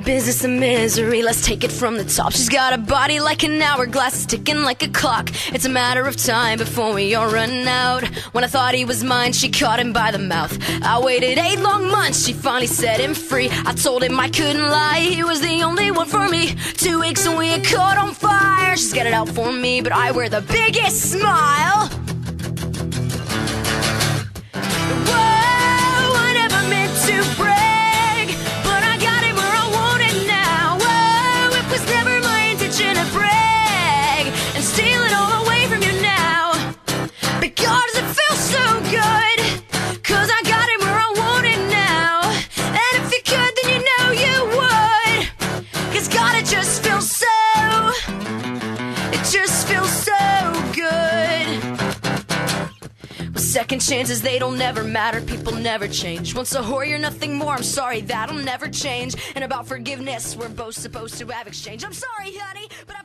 business of misery, let's take it from the top. She's got a body like an hourglass, ticking like a clock. It's a matter of time before we all run out. When I thought he was mine, she caught him by the mouth. I waited 8 long months, she finally set him free. I told him I couldn't lie, he was the only one for me. 2 weeks and we had caught on fire. She's got it out for me, but I wear the biggest smile. Whoa, I never meant to brag, but I got him where I want it now. Whoa, it was never my intention to brag and steal it all away from you now. Because it feels so good, cause I got him where I want it now. And if you could, then you know you would. Cause God, it just feels so, it just feels so good. Well, second chances, they don't never matter, people never change. Once a whore, you're nothing more, I'm sorry, that'll never change. And about forgiveness, we're both supposed to have exchange. I'm sorry, honey, but I